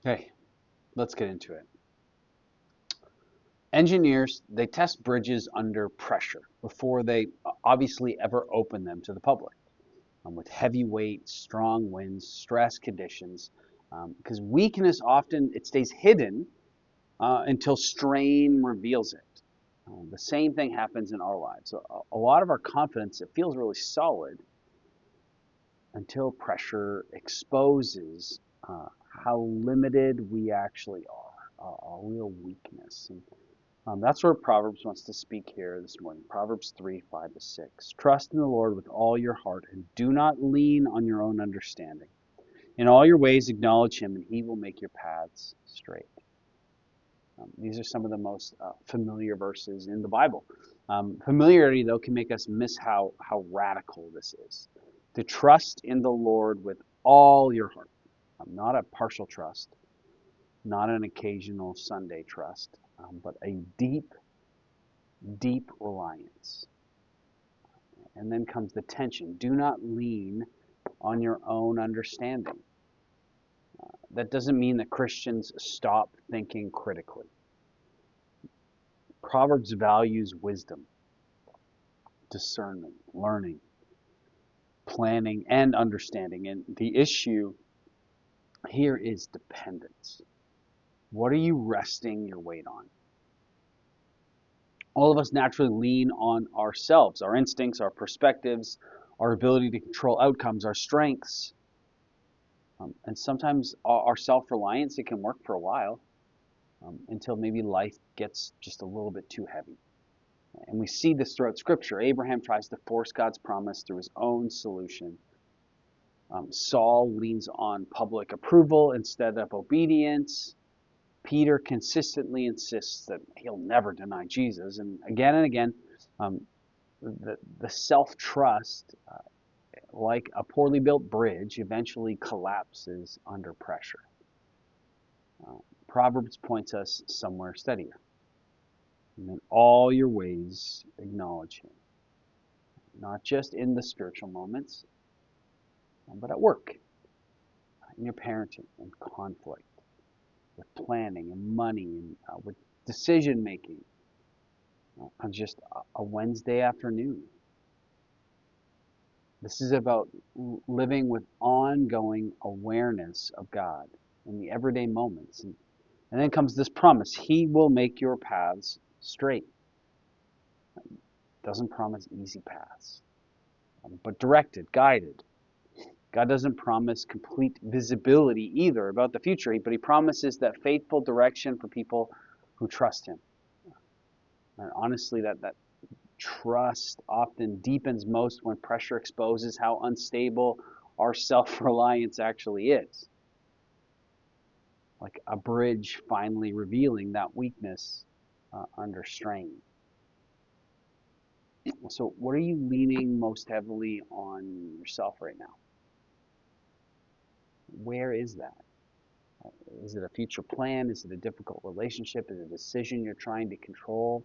Okay, let's get into it. Engineers, they test bridges under pressure before they obviously ever open them to the public. With heavy weight, strong winds, stress conditions, because weakness often it stays hidden until strain reveals it. The same thing happens in our lives. A lot of our confidence, it feels really solid until pressure exposes how limited we actually are, a real weakness. And that's where Proverbs wants to speak here this morning. Proverbs 3, 5 to 6. Trust in the Lord with all your heart and do not lean on your own understanding. In all your ways acknowledge him and he will make your paths straight. These are some of the most familiar verses in the Bible. Familiarity, though, can make us miss how radical this is. To trust in the Lord with all your heart, not a partial trust, not an occasional Sunday trust, but a deep, deep reliance. And then comes the tension. Do not lean on your own understanding. That doesn't mean that Christians stop thinking critically. Proverbs values wisdom, discernment, learning, planning, and understanding. And the issue here is dependence. What are you resting your weight on? All of us naturally lean on ourselves, our instincts, our perspectives, our ability to control outcomes, our strengths. And sometimes our self-reliance, it can work for a while until maybe life gets just a little bit too heavy. And we see this throughout Scripture. Abraham tries to force God's promise through his own solution. Saul leans on public approval instead of obedience. Peter consistently insists that he'll never deny Jesus. And again, the self-trust, like a poorly built bridge, eventually collapses under pressure. Proverbs points us somewhere steadier. And in all your ways, acknowledge him. Not just in the spiritual moments, but at work, in your parenting and conflict, with planning and money and with decision making on just a Wednesday afternoon. This is about living with ongoing awareness of God in the everyday moments. And then comes this promise. He will make your paths straight. Doesn't promise easy paths, but directed, guided. God doesn't promise complete visibility either about the future, but he promises that faithful direction for people who trust him. And honestly, that trust often deepens most when pressure exposes how unstable our self-reliance actually is. Like a bridge finally revealing that weakness under strain. So what are you leaning most heavily on yourself right now? Where is that? Is it a future plan? Is it a difficult relationship? Is it a decision you're trying to control?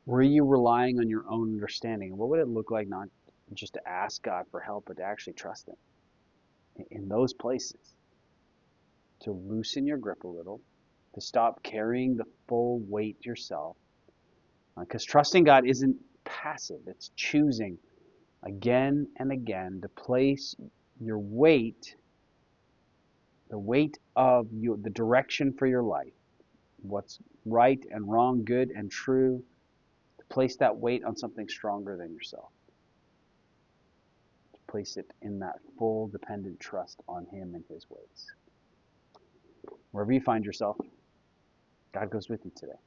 Were you relying on your own understanding? What would it look like not just to ask God for help, but to actually trust him in those places? To loosen your grip a little, to stop carrying the full weight yourself. Because trusting God isn't passive, it's choosing again and again to place your weight, the weight of the direction for your life, what's right and wrong, good and true, to place that weight on something stronger than yourself. To place it in that full dependent trust on him and his ways. Wherever you find yourself, God goes with you today.